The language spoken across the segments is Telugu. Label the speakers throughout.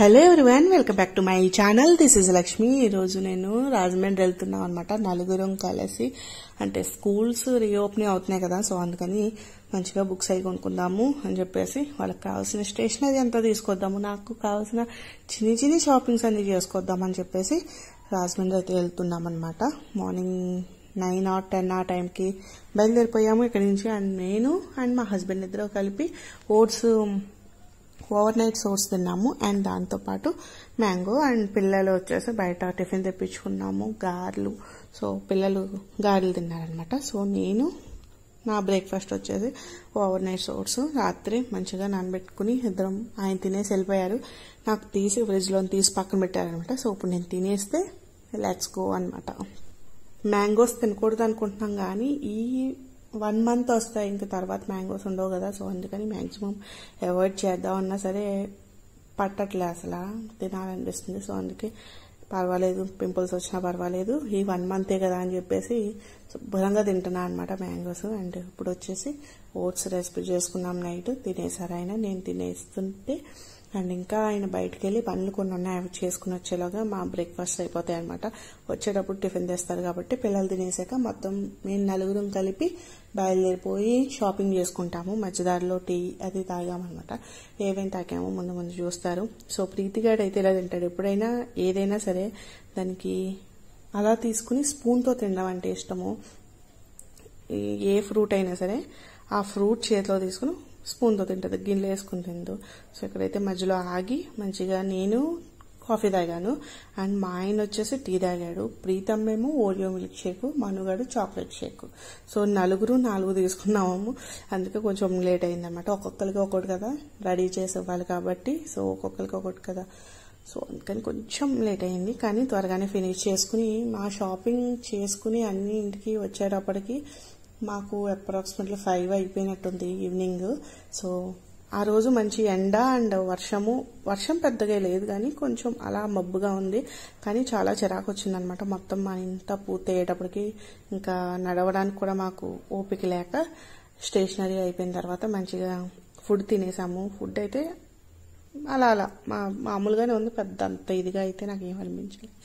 Speaker 1: Hello everyone, welcome back to my channel. This is Lakshmi. ఈరోజు నేను రాజమండ్రి వెళ్తున్నాం అనమాట. నలుగురం కలిసి, అంటే స్కూల్స్ రీఓపెనింగ్ అవుతున్నాయి కదా, సో అందుకని మంచిగా బుక్స్ అవి కొనుక్కుందాము అని చెప్పేసి వాళ్ళకి కావాల్సిన స్టేషనరీ అంతా తీసుకొద్దాము, నాకు కావాల్సిన చిన్ని చిన్ని షాపింగ్స్ అన్ని చేసుకొద్దామని చెప్పేసి రాజమండ్రి అయితే వెళ్తున్నాం అనమాట. మార్నింగ్ 9 or 10 ఆ టైంకి బయలుదేరిపోయాము ఇక్కడి నుంచి. అండ్ నేను అండ్ మా హస్బెండ్ ఇద్దరు కలిపి ఓవర్ నైట్ ఓట్స్ తిన్నాము. అండ్ దాంతోపాటు మ్యాంగో. అండ్ పిల్లలు వచ్చేసి బయట టిఫిన్ తెప్పించుకున్నాము, గారెలు. సో పిల్లలు గారెలు తిన్నారనమాట. సో నేను నా బ్రేక్ఫాస్ట్ వచ్చేసి ఓవర్ నైట్ ఓట్స్ రాత్రి మంచిగా నానబెట్టుకుని ఇద్దరం, ఆయన తినేసి వెళ్ళిపోయారు. నాకు తీసి ఫ్రిడ్జ్లో తీసి పక్కన పెట్టారనమాట. సో ఇప్పుడు నేను తినేస్తే లెట్స్ గో అనమాట. మ్యాంగోస్ తినకూడదు అనుకుంటున్నాం కానీ ఈ 1 month వస్తాయి, ఇంకా తర్వాత మ్యాంగోస్ ఉండవు కదా. సో అందుకని మ్యాక్సిమం అవాయిడ్ చేద్దామన్నా సరే పట్టట్లే, అసలు తినాలనిపిస్తుంది. సో అందుకే పర్వాలేదు, పింపుల్స్ వచ్చినా పర్వాలేదు, ఈ 1 month కదా అని చెప్పేసి శుభ్రంగా తింటున్నా అనమాట మ్యాంగోస్. అండ్ ఇప్పుడు వచ్చేసి ఓట్స్ రెసిపీ చేసుకున్నాం. నైట్ తినేసారు ఆయన, నేను తినేస్తుంటే. అండ్ ఇంకా ఆయన బయటకు వెళ్ళి పనులు కొన్ని ఉన్నాయి, అవి చేసుకుని వచ్చేలాగా మా బ్రేక్ఫాస్ట్ అయిపోతాయి అనమాట. వచ్చేటప్పుడు టిఫిన్ తెస్తారు కాబట్టి పిల్లలు తినేసాక మొత్తం మేము నలుగురం కలిపి బయలుదేరిపోయి షాపింగ్ చేసుకుంటాము. మధ్యదారిలో టీ అది తాగామన్నమాట. ఏమేమి తాగామో ముందు చూస్తారు. సో ప్రీతిగాడు అయితే ఇలా తింటాడు, ఎప్పుడైనా ఏదైనా సరే దానికి అలా తీసుకుని స్పూన్తో తినడం అంటే ఇష్టము. ఏ ఫ్రూట్ అయినా సరే ఆ ఫ్రూట్ చేతిలో తీసుకుని స్పూన్తో తింటుంది, గిన్నెలు వేసుకుని తిందు. సో ఇక్కడైతే మధ్యలో ఆగి మంచిగా నేను కాఫీ తాగాను. అండ్ మా ఆయన వచ్చేసి టీ తాగాడు. ప్రీతమ్మేమో ఓరియో మిల్క్ షేక్, మనుగాడు చాక్లెట్ షేక్. సో నలుగురు 4 తీసుకున్నాము. అందుకే కొంచెం లేట్ అయిందనమాట. ఒక్కొక్కరికి ఒక్కొక్కటి కదా రెడీ చేసి ఇవ్వాలి కాబట్టి, సో ఒక్కొక్కరికి ఒక్కొక్కటి కదా, సో అందుకని కొంచెం లేట్ అయింది. కానీ త్వరగానే ఫినిష్ చేసుకుని మా షాపింగ్ చేసుకుని అన్ని ఇంటికి వచ్చేటప్పటికి మాకు అప్రాక్సిమేట్లీ 5 అయిపోయినట్టుంది ఈవినింగ్. సో ఆ రోజు మంచి ఎండ అండ్ వర్షం పెద్దగా లేదు కానీ కొంచెం అలా మబ్బుగా ఉంది. కానీ చాలా చిరాకు వచ్చిందనమాట. మొత్తం మా ఇంత పూర్తయ్యేటప్పటికి ఇంకా నడవడానికి కూడా మాకు ఓపిక లేక స్టేషనరీ అయిపోయిన తర్వాత మంచిగా ఫుడ్ తినేసాము. ఫుడ్ అయితే అలా మామూలుగానే ఉంది, పెద్ద అంత ఇదిగా అయితే నాకు ఏం అనిపించలేదు.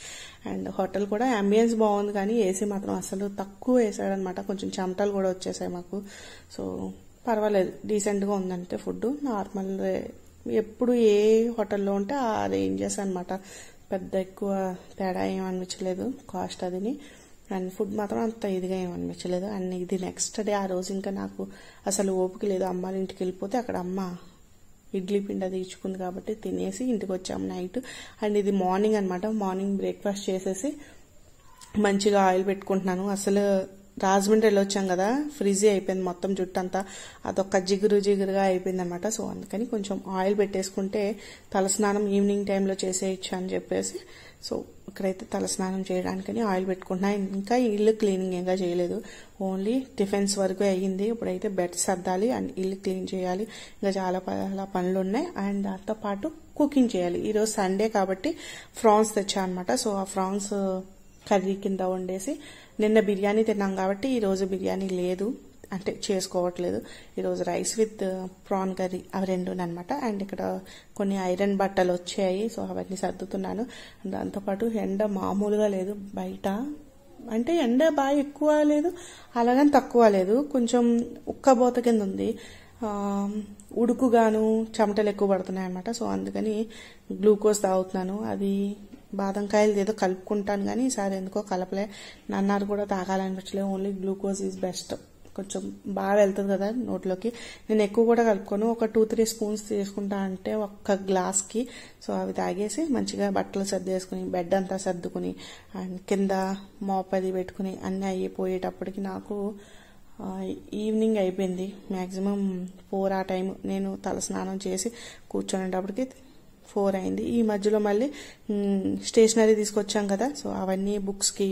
Speaker 1: అండ్ హోటల్ కూడా అంబియన్స్ బాగుంది కానీ ఏసీ మాత్రం అసలు తక్కువ వేసాడనమాట. కొంచెం చెమటలు కూడా వచ్చేసాయి మాకు. సో పర్వాలేదు, డీసెంట్గా ఉందంటే ఫుడ్ నార్మల్ ఎప్పుడు ఏ హోటల్లో ఉంటే ఆ రేంజెస్ అనమాట. పెద్ద ఎక్కువ తేడా ఏం అనిపించలేదు కాస్ట్ అదిని. అండ్ ఫుడ్ మాత్రం అంత ఇదిగా ఏం అనిపించలేదు. అండ్ ఇది నెక్స్ట్ డే, ఆ రోజు ఇంకా నాకు అసలు ఓపిక లేదు. అమ్మ ఇంటికి వెళ్ళిపోతే అక్కడ అమ్మ ఇడ్లీ పిండి అది ఇచ్చుకుంది కాబట్టి తినేసి ఇంటికి వచ్చాము నైట్. అండ్ ఇది మార్నింగ్ అనమాట. మార్నింగ్ బ్రేక్ఫాస్ట్ చేసేసి మంచిగా ఆయిల్ పెట్టుకుంటున్నాను. అసలు రాజమండ్రి వెళ్ళొచ్చాం కదా, ఫ్రిజీ అయిపోయింది మొత్తం జుట్టు అంతా, అదొక జిగురుగా అయిపోయింది అనమాట. సో అందుకని కొంచెం ఆయిల్ పెట్టేసుకుంటే తలస్నానం ఈవినింగ్ టైంలో చేసేయచ్చు అని చెప్పేసి, సో ఇక్కడైతే తలస్నానం చేయడానికని ఆయిల్ పెట్టుకుంటున్నా. ఇంకా ఇల్లు క్లీనింగ్ ఇంకా చేయలేదు, ఓన్లీ టిఫిన్స్ వరకు అయ్యింది. ఇప్పుడైతే బెడ్ సర్దాలి అండ్ ఇల్లు క్లీన్ చేయాలి. ఇంకా చాలా పనులు ఉన్నాయి. అండ్ దాంతో పాటు కుకింగ్ చేయాలి. ఈరోజు సండే కాబట్టి ఫ్రాన్స్ తెచ్చా అనమాట. సో ఆ ఫ్రాన్స్ కర్రీ కింద వండేసి, నిన్న బిర్యానీ తిన్నాం కాబట్టి ఈరోజు బిర్యానీ లేదు, అంటే చేసుకోవట్లేదు. ఈరోజు రైస్ విత్ ప్రాన్ కర్రీ అవి 2 అనమాట. అండ్ ఇక్కడ కొన్ని ఐరన్ బట్టలు వచ్చాయి, సో అవన్నీ సర్దుతున్నాను. దాంతోపాటు ఎండ మామూలుగా లేదు బయట, అంటే ఎండ బాగా ఎక్కువ లేదు అలాగని తక్కువ లేదు, కొంచెం ఉక్కబోత కింద ఉంది. ఉడుకుగాను చెమటలు ఎక్కువ పడుతున్నాయి అనమాట. సో అందుకని గ్లూకోజ్ తాగుతున్నాను. అది బాదం కాయలు ఏదో కలుపుకుంటాను కానీ ఈసారి ఎందుకో కలపలే. నన్నారు కూడా తాగాలనిపించలేదు, ఓన్లీ గ్లూకోజ్ ఈజ్ బెస్ట్, కొంచెం బాగా వెళ్తుంది కదా నోట్లోకి. నేను ఎక్కువ కూడా కలుపుకొని ఒక 2-3 స్పూన్స్ తీసుకుంటా, అంటే ఒక్క గ్లాస్కి. సో అవి తాగేసి మంచిగా బట్టలు సర్దేసుకుని బెడ్ అంతా సర్దుకుని అండ్ కింద మోప్ అది పెట్టుకుని అన్నీ అయిపోయేటప్పటికి నాకు ఈవినింగ్ అయిపోయింది. మ్యాక్సిమం 4 ఆ టైం. నేను తల స్నానం చేసి కూర్చునేటప్పటికి 4 అయింది. ఈ మధ్యలో మళ్ళీ స్టేషనరీ తీసుకొచ్చాం కదా, సో అవన్నీ బుక్స్కి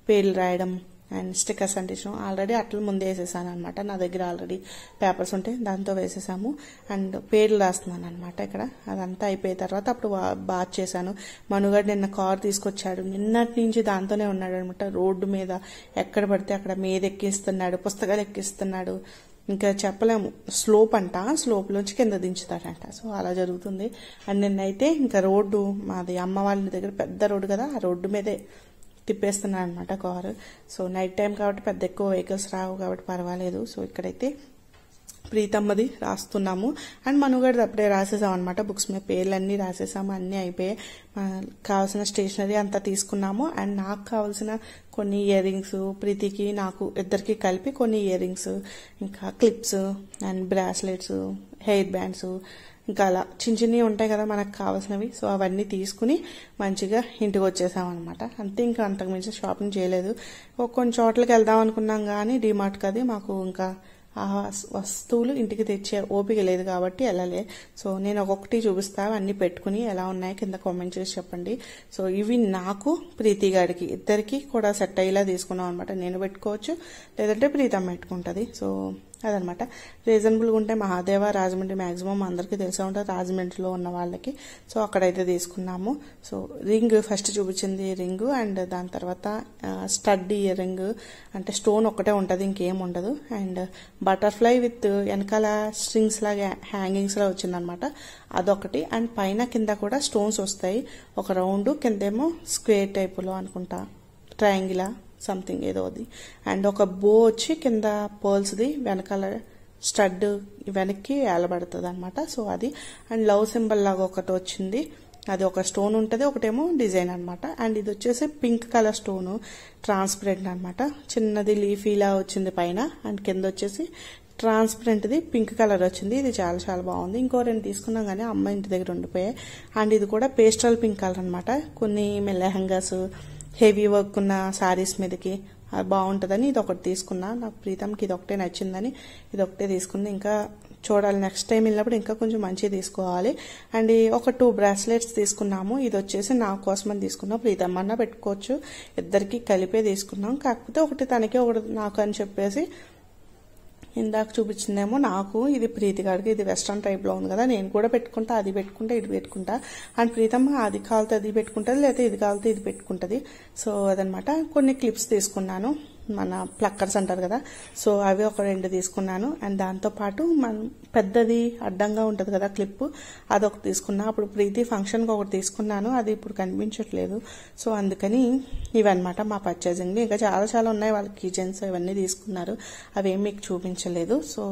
Speaker 1: పేర్లు రాయడం అండ్ స్టిక్కర్స్ అంటించడం. ఆల్రెడీ అట్లా ముందే వేసేసాను అనమాట. నా దగ్గర ఆల్రెడీ పేపర్స్ ఉంటే దాంతో వేసేసాము. అండ్ పేర్లు రాస్తున్నాను అనమాట ఇక్కడ. అదంతా అయిపోయిన తర్వాత అప్పుడు బాత్ చేశాను. మనుగాడు నిన్న కార్ తీసుకొచ్చాడు, నిన్నటి నుంచి దాంతోనే ఉన్నాడు అనమాట. రోడ్డు మీద ఎక్కడ పడితే అక్కడ మీద ఎక్కిస్తున్నాడు, పుస్తకాలు ఎక్కిస్తున్నాడు. ఇంకా చెప్పలేము, స్లోప్ అంట, స్లోప్లోంచి కింద దించుతాడంట. సో అలా జరుగుతుంది. అండ్ నిన్నైతే ఇంకా రోడ్డు మాది అమ్మ వాళ్ళ దగ్గర పెద్ద రోడ్డు కదా, ఆ రోడ్డు మీదే తిప్పేస్తున్నాను అనమాట కారు. సో నైట్ టైం కాబట్టి పెద్ద ఎక్కువ వెహికల్స్ రావు కాబట్టి పర్వాలేదు. సో ఇక్కడైతే ప్రీతమ్మది రాస్తున్నాము అండ్ మనుగడది అప్పుడే రాసేసాం అనమాట. బుక్స్ మీద పేర్లన్నీ రాసేసాము, అన్నీ అయిపోయాయి. కావాల్సిన స్టేషనరీ అంతా తీసుకున్నాము. అండ్ నాకు కావాల్సిన కొన్ని ఇయర్ రింగ్స్, ప్రీతికి నాకు ఇద్దరికి కలిపి కొన్ని ఇయర్ రింగ్స్, ఇంకా clips and bracelets, hair bands, ఇంకా అలా చిన్న చిన్నవి ఉంటాయి కదా మనకు కావాల్సినవి. సో అవన్నీ తీసుకుని మంచిగా ఇంటికి వచ్చేసాం అనమాట. అంతే, ఇంకా అంతకుమించి షాపింగ్ చేయలేదు. కొన్ని చోట్లకి వెళ్దాం అనుకున్నాం కానీ డీమార్ట్కి అది మాకు ఇంకా ఆ వస్తువులు ఇంటికి తెచ్చే ఓపిక లేదు కాబట్టి వెళ్ళలే. సో నేను ఒక్కొక్కటి చూపిస్తా, అన్ని పెట్టుకుని ఎలా ఉన్నాయో కింద కామెంట్ చేసి చెప్పండి. సో ఇవి నాకు ప్రీతి గారికి ఇద్దరికి కూడా సెట్ అయ్యేలా తీసుకున్నాం అనమాట. నేను పెట్టుకోవచ్చు, లేదంటే ప్రీతమ్మ పెట్టుకుంటుంది. సో అదనమాట. రీజనబుల్గా ఉంటే మహాదేవ, రాజమండ్రి మ్యాక్సిమం అందరికీ తెలిసే ఉంటుంది రాజమండ్రిలో ఉన్న వాళ్ళకి. సో అక్కడైతే తీసుకున్నాము. సో రింగ్ ఫస్ట్ చూపించింది రింగ్, అండ్ దాని తర్వాత స్టడ్ ఇయర్ రింగ్, అంటే స్టోన్ ఒక్కటే ఉంటుంది, ఇంకేం ఉండదు. అండ్ బటర్ఫ్లై విత్ వెనకాల స్ట్రింగ్స్ లాగా హ్యాంగింగ్స్ లా వచ్చిందనమాట, అదొకటి. అండ్ పైన కింద కూడా స్టోన్స్ వస్తాయి, ఒక రౌండ్, కిందేమో స్క్వేర్ టైపులో అనుకుంటా, ట్రయాంగిలా సంథింగ్ ఏదో అది. అండ్ ఒక బో వచ్చి కింద పర్ల్స్ది, వెనకాల స్టడ్ వెనక్కి వేలబడుతుంది అనమాట. సో అది. అండ్ లవ్ సింబల్ లాగా ఒకటి వచ్చింది, అది ఒక స్టోన్ ఉంటుంది, ఒకటేమో డిజైన్ అనమాట. అండ్ ఇది వచ్చేసి పింక్ కలర్ స్టోన్, ట్రాన్స్పరెంట్ అనమాట, చిన్నది లీఫీలా వచ్చింది పైన. అండ్ కింద వచ్చేసి ట్రాన్స్పరెంట్ది పింక్ కలర్ వచ్చింది. ఇది చాలా చాలా బాగుంది. ఇంకో రెండు తీసుకున్నాం కానీ అమ్మ ఇంటి దగ్గర ఉండిపోయాయి. అండ్ ఇది కూడా పేస్టల్ పింక్ కలర్ అనమాట. కొన్ని లెహంగాస్, హెవీ వర్క్ ఉన్న శారీస్ మీదకి బాగుంటుందని ఇది ఒకటి తీసుకున్నా. నాకు ప్రీతంకి ఇది ఒకటే నచ్చిందని ఇది ఒకటే తీసుకుంది. ఇంకా చూడాలి, నెక్స్ట్ టైం వెళ్ళినప్పుడు ఇంకా కొంచెం మంచిగా తీసుకోవాలి. అండ్ ఒక 2 బ్రాస్లెట్స్ తీసుకున్నాము. ఇది వచ్చేసి నా కోసమని తీసుకున్నాం, ప్రీతమ్మన్న పెట్టుకోవచ్చు, ఇద్దరికి కలిపే తీసుకున్నాం. కాకపోతే ఒకటి తనకి ఒకటి నాకు అని చెప్పేసి ఇందాక చూపించిందేమో నాకు, ఇది ప్రీతి గారికి, ఇది వెస్ట్రన్ టైప్లో ఉంది కదా, నేను కూడా పెట్టుకుంటా, అది పెట్టుకుంటా, ఇది పెట్టుకుంటా. అండ్ ప్రీతమ్మ అది కావాలితే అది పెట్టుకుంటుంది, లేకపోతే ఇది కావాలితే ఇది పెట్టుకుంటుంది. సో అదనమాట. కొన్ని క్లిప్స్ తీసుకున్నాను, మన ప్లక్కర్స్ అంటారు కదా, సో అవి ఒక 2 తీసుకున్నాను. అండ్ దాంతోపాటు మన పెద్దది అడ్డంగా ఉంటుంది కదా క్లిప్, అదొకటి తీసుకున్నా. అప్పుడు ప్రీతి ఫంక్షన్కి ఒకటి తీసుకున్నాను, అది ఇప్పుడు కనిపించట్లేదు. సో అందుకని ఇవన్నమాట మా పర్చేజింగ్. ఇంకా చాలా చాలా ఉన్నాయి, వాళ్ళ కిచెన్స్ ఇవన్నీ తీసుకున్నారు, అవేం మీకు చూపించలేదు. సో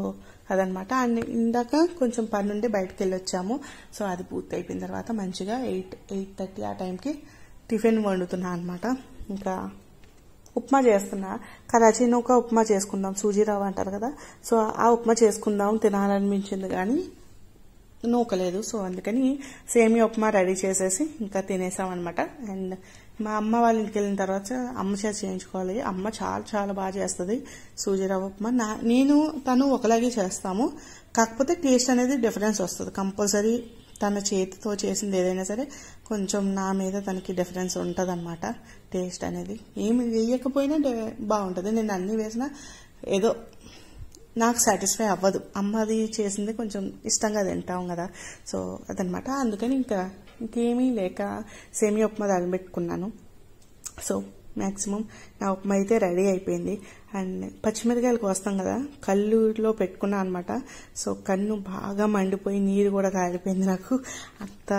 Speaker 1: అదనమాట. అండ్ ఇందాక కొంచెం పని నుండి బయటకు వెళ్ళి వచ్చాము. సో అది పూర్తి అయిపోయిన తర్వాత మంచిగా 8:30 ఆ టైంకి టిఫిన్ వండుతున్నా అనమాట. ఇంకా ఉప్మా చేస్తున్నా, కరాచీ నూక ఉప్మా చేసుకుందాం, సూజీ రవ్వ అంటారు కదా, సో ఆ ఉప్మా చేసుకుందాం తినాలనిపించింది కానీ నూకలేదు. సో అందుకని సేమియా ఉప్మా రెడీ చేసేసి ఇంకా తినేసాం అనమాట. అండ్ మా అమ్మ వాళ్ళ ఇంటికి వెళ్ళిన తర్వాత అమ్మ చేసి చేయించుకోవాలి. అమ్మ చాలా చాలా బాగా చేస్తుంది సూజీ రవ్వ ఉప్మా. నేను తను ఒకలాగే చేస్తాము, కాకపోతే టేస్ట్ అనేది డిఫరెన్స్ వస్తుంది కంపల్సరీ. తన చేతితో చేసింది ఏదైనా సరే కొంచెం నా మీద తనకి డిఫరెన్స్ ఉంటుంది అనమాట, టేస్ట్ అనేది. ఏమి వేయకపోయినా బాగుంటుంది. నేను అన్ని వేసినా ఏదో నాకు సాటిస్ఫై అవ్వదు. అమ్మది చేసింది కొంచెం ఇష్టంగా తింటాం కదా, సో అదనమాట. అందుకని ఇంకేమీ లేక సేమియా ఉప్మా దాగబెట్టుకున్నాను. సో మ్యాక్సిమం నా ఉప్మా అయితే రెడీ అయిపోయింది. అండ్ పచ్చిమిరకాయలు కోస్తాం కదా, కళ్ళులో పెట్టుకున్నా అనమాట. సో కన్ను బాగా మండిపోయి నీరు కూడా కాలిపోయింది నాకు. అంత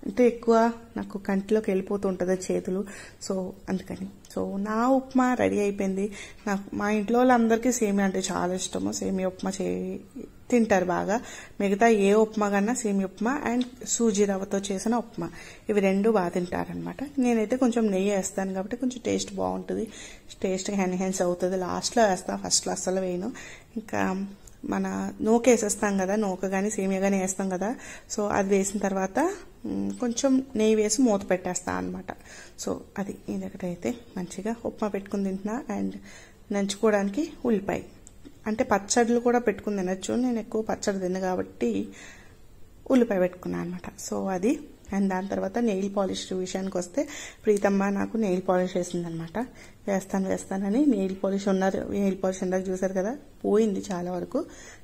Speaker 1: అంటే ఎక్కువ నాకు కంటిలోకి వెళ్ళిపోతూ ఉంటుంది చేతులు. సో అందుకని నా ఉప్మా రెడీ అయిపోయింది. నాకు మా ఇంట్లో వాళ్ళందరికీ సేమియా అంటే చాలా ఇష్టము. సేమియా ఉప్మా తింటారు బాగా. మిగతా ఏ ఉప్మా కన్నా సేమియా ఉప్మా అండ్ సూజీ రవ్వతో చేసిన ఉప్మా ఇవి 2 బాగా తింటారనమాట. నేనైతే కొంచెం నెయ్యి వేస్తాను కాబట్టి కొంచెం టేస్ట్ బాగుంటుంది, టేస్ట్ ఎన్హాన్స్ అవుతుంది. లాస్ట్లో వేస్తాను, ఫస్ట్లో అస్సలు వేయను. ఇంకా మన నూక వేసేస్తాం కదా, నూక కానీ సేమియా కానీ వేస్తాం కదా, సో అది వేసిన తర్వాత కొంచెం నెయ్యి వేసి మూత పెట్టేస్తా అనమాట. సో అది ఇదొకటైతే మంచిగా ఉప్మా పెట్టుకుని తింటున్నా. అండ్ నంచుకోవడానికి ఉల్లిపాయ, అంటే పచ్చళ్ళు కూడా పెట్టుకుని తినచ్చు, నేను ఎక్కువ పచ్చడి తిన్న కాబట్టి ఉల్లిపాయ పెట్టుకున్నాను అనమాట. సో అది. అండ్ దాని తర్వాత నెయిల్ పాలిష్ విషయానికి వస్తే ప్రీతమ్మ నాకు నెయిల్ పాలిష్ వేసిందనమాట. వేస్తానని నెయిల్ పాలిష్ ఇందాక చూసారు కదా, పోయింది చాలా వరకు.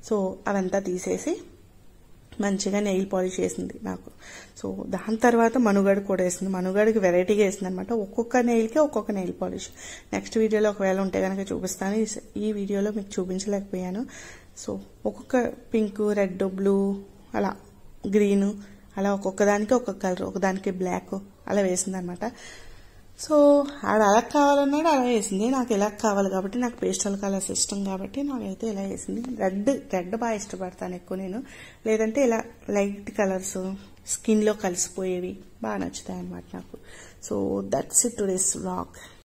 Speaker 1: సో అవంతా తీసేసి మంచిగా నెయిల్ పాలిష్ వేసింది నాకు. సో దాని తర్వాత మనుగడ కూడా వేసింది. మనుగడకి వెరైటీగా వేసింది అనమాట. ఒక్కొక్క నెయిల్కి ఒక్కొక్క నెయిల్ పాలిష్. నెక్స్ట్ వీడియోలో ఒకవేళ ఉంటే కనుక చూపిస్తాను, ఈ వీడియోలో మీకు చూపించలేకపోయాను. సో ఒక్కొక్క పింక్, రెడ్, బ్లూ, అలా గ్రీన్, అలా ఒక్కొక్క దానికి ఒక్కొక్క కలర్, ఒకదానికి బ్లాక్ అలా వేసింది అనమాట. సో ఆడ అలా కావాలన్నాడు, అలా వేసింది. నాకు ఎలా కావాలి కాబట్టి, నాకు పేస్టల్ కలర్స్ ఇష్టం కాబట్టి నాకైతే ఇలా వేసింది. రెడ్ బాగా ఇష్టపడతాను ఎక్కువ నేను. లేదంటే ఇలా లైట్ కలర్స్ స్కిన్లో కలిసిపోయేవి బాగా నచ్చుతాయి అనమాట నాకు. So that's it today's vlog.